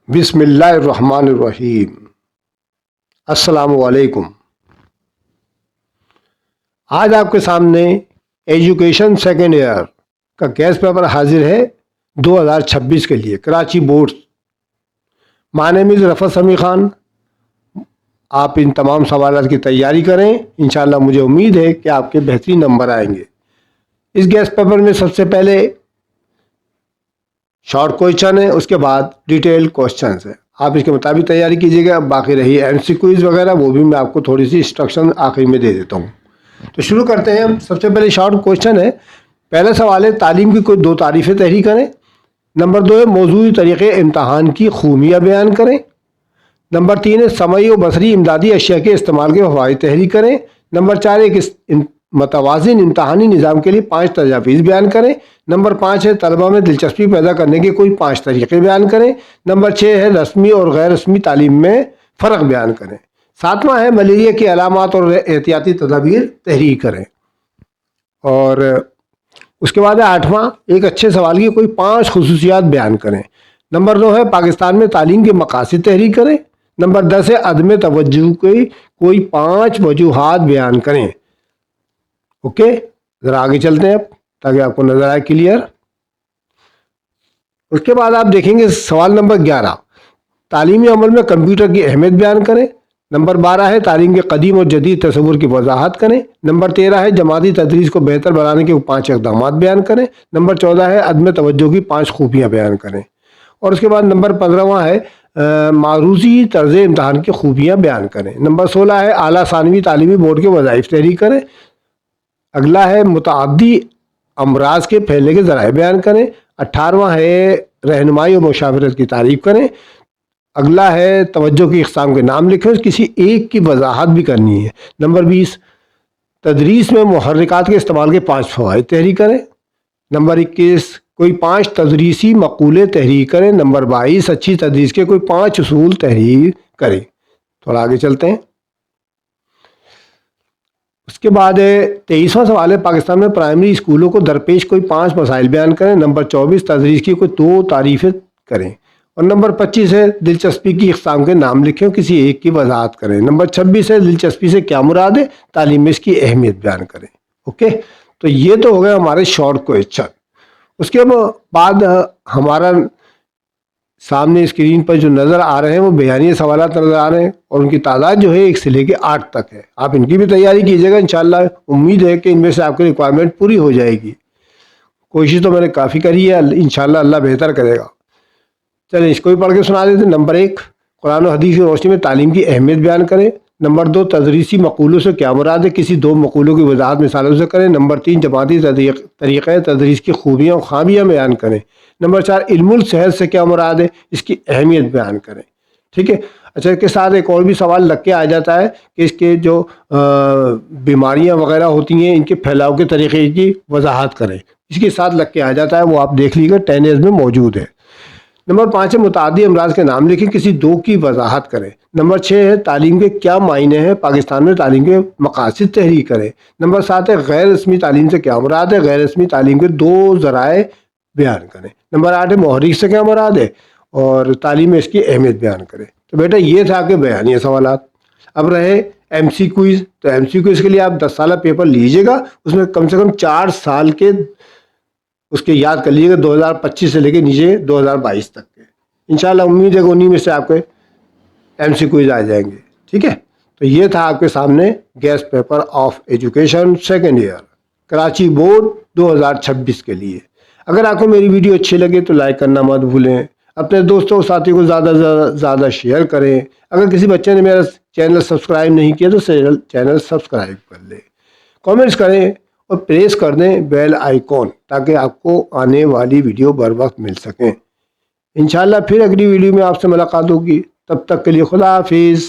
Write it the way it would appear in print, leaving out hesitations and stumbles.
بسم اللہ الرحمن الرحیم۔ السلام علیکم۔ آج آپ کے سامنے ایجوکیشن سیکنڈ ایئر کا گیس پیپر حاضر ہے 2026 کے لیے، کراچی بورڈ۔ مائی نیم از رفعت سمیع خان۔ آپ ان تمام سوالات کی تیاری کریں، انشاءاللہ مجھے امید ہے کہ آپ کے بہترین نمبر آئیں گے۔ اس گیس پیپر میں سب سے پہلے شارٹ کوئسچن ہے، اس کے بعد ڈیٹیل کوئسچنز ہیں۔ آپ اس کے مطابق تیاری کیجیے گا۔ باقی رہی MCQs وغیرہ، وہ بھی میں آپ کو تھوڑی سی انسٹرکشن آخر میں دے دیتا ہوں۔ تو شروع کرتے ہیں ہم۔ سب سے پہلے شارٹ کوئسچن ہے۔ پہلا سوال ہے، تعلیم کی کوئی 2 تعریفیں تحریر کریں۔ نمبر 2 ہے، موضوعی طریقے امتحان کی خوبیاں بیان کریں۔ نمبر 3 ہے، سمعی و بصری امدادی اشیاء کے استعمال کے فوائد تحریر کریں۔ نمبر 4 ہے، ایک متوازن امتحانی نظام کے لیے 5 تجاویز بیان کریں۔ نمبر 5 ہے، طلبہ میں دلچسپی پیدا کرنے کے کوئی 5 طریقے بیان کریں۔ نمبر 6 ہے، رسمی اور غیر رسمی تعلیم میں فرق بیان کریں۔ 7واں ہے، ملیریا کی علامات اور احتیاطی تدابیر تحریر کریں۔ اور اس کے بعد ہے 8واں، ایک اچھے سوال کی کوئی 5 خصوصیات بیان کریں۔ نمبر 9 ہے، پاکستان میں تعلیم کے مقاصد تحریر کریں۔ نمبر 10 ہے، عدم توجہ کی کوئی 5 وجوہات بیان کریں۔ اوکے، ذرا آگے چلتے ہیں اب تاکہ آپ کو نظر آئے کلیئر۔ اس کے بعد آپ دیکھیں گے سوال نمبر 11، تعلیمی عمل میں کمپیوٹر کی اہمیت بیان کریں۔ نمبر 12 ہے، تعلیم کے قدیم اور جدید تصور کی وضاحت کریں۔ نمبر 13 ہے، جماعتی تدریس کو بہتر بنانے کے 5 اقدامات بیان کریں۔ نمبر 14 ہے، عدم توجہ کی 5 خوبیاں بیان کریں۔ اور اس کے بعد نمبر 15واں ہے، معروضی طرز امتحان کی خوبیاں بیان کریں۔ نمبر 16 ہے، اعلیٰ ثانوی تعلیمی بورڈ کے وظائف تحریر کریں۔ اگلا ہے، متعدی امراض کے پھیلنے کے ذرائع بیان کریں۔ 18واں ہے، رہنمائی و مشاورت کی تعریف کریں۔ اگلا ہے، توجہ کی اقسام کے نام لکھیں، کسی ایک کی وضاحت بھی کرنی ہے۔ نمبر 20، تدریس میں محرکات کے استعمال کے 5 فوائد تحریر کریں۔ نمبر 21، کوئی 5 تدریسی مقولے تحریر کریں۔ نمبر 22، اچھی تدریس کے کوئی 5 اصول تحریر کریں۔ تھوڑا آگے چلتے ہیں۔ اس کے بعد 23واں سوال ہے، پاکستان میں پرائمری اسکولوں کو درپیش کوئی 5 مسائل بیان کریں۔ نمبر 24، تدریس کی کوئی 2 تعریفیں کریں۔ اور نمبر 25 ہے، دلچسپی کی اقسام کے نام لکھیں، کسی ایک کی وضاحت کریں۔ نمبر 26 ہے، دلچسپی سے کیا مراد ہے، تعلیم میں اس کی اہمیت بیان کریں۔ اوکے، تو یہ تو ہو گئے ہمارے شارٹ کوئسچن۔ اس کے بعد ہمارا سامنے اسکرین پر جو نظر آ رہے ہیں وہ بیانیہ سوالات نظر آ رہے ہیں، اور ان کی تعداد جو ہے 1 سے لے کے 8 تک ہے۔ آپ ان کی بھی تیاری کیجیے گا، انشاءاللہ امید ہے کہ ان میں سے آپ کی ریکوائرمنٹ پوری ہو جائے گی۔ کوشش تو میں نے کافی کری ہے، انشاءاللہ اللہ بہتر کرے گا۔ چلیں اس کو بھی پڑھ کے سنا دیتے ہیں۔ نمبر 1، قرآن و حدیث کی روشنی میں تعلیم کی اہمیت بیان کریں۔ نمبر 2، تدریسی مقولوں سے کیا مراد ہے، کسی 2 مقولوں کی وضاحت مثالوں سے کریں۔ نمبر 3، جماعتی طریقۂ تدریس کی خوبیاں اور خامیاں بیان کریں۔ نمبر 4، علم الصحت سے کیا مراد ہے، اس کی اہمیت بیان کریں۔ ٹھیک ہے، اچھا، اس کے ساتھ ایک اور بھی سوال لگ کے آ جاتا ہے کہ اس کے جو بیماریاں وغیرہ ہوتی ہیں، ان کے پھیلاؤ کے طریقے کی وضاحت کریں۔ اس کے ساتھ لگ کے آ جاتا ہے، وہ آپ دیکھ لیجیے گا 10As میں موجود ہے۔ نمبر 5 ہے، متعدی امراض کے نام لکھیں، کسی 2 کی وضاحت کریں۔ نمبر 6 ہے، تعلیم کے کیا معنی ہیں، پاکستان میں تعلیم کے مقاصد تحریر کریں۔ نمبر 7 ہے، غیر رسمی تعلیم سے کیا مراد ہے، غیر رسمی تعلیم کے 2 ذرائع بیان کریں۔ نمبر 8 ہے، محرک سے کیا مراد ہے، اور تعلیم میں اس کی اہمیت بیان کریں۔ تو بیٹا یہ تھا کہ بیانیہ سوالات۔ اب رہے MCQs، تو MCQs کے لیے آپ 10 سالہ پیپر لیجیے گا، اس میں کم سے کم 4 سال کے اس کے یاد کر لیجیے گا، 2025 سے لے کے نیچے 2022 تک کے۔ انشاءاللہ امید ہے کہ انہی میں سے آپ کے MCQs آ جائیں گے۔ ٹھیک ہے، تو یہ تھا آپ کے سامنے guess paper of education second year Karachi board 2026 کے لیے۔ اگر آپ کو میری ویڈیو اچھی لگے تو لائک کرنا مت بھولیں، اپنے دوستوں اور ساتھیوں کو زیادہ سے زیادہ شیئر کریں۔ اگر کسی بچے نے میرا چینل سبسکرائب نہیں کیا تو چینل سبسکرائب کر لیں، کامنٹس کریں اور پریس کر دیں بیل آئیکن، تاکہ آپ کو آنے والی ویڈیو بر وقت مل سکیں۔ انشاءاللہ پھر اگلی ویڈیو میں آپ سے ملاقات ہوگی، تب تک کے لیے خدا حافظ۔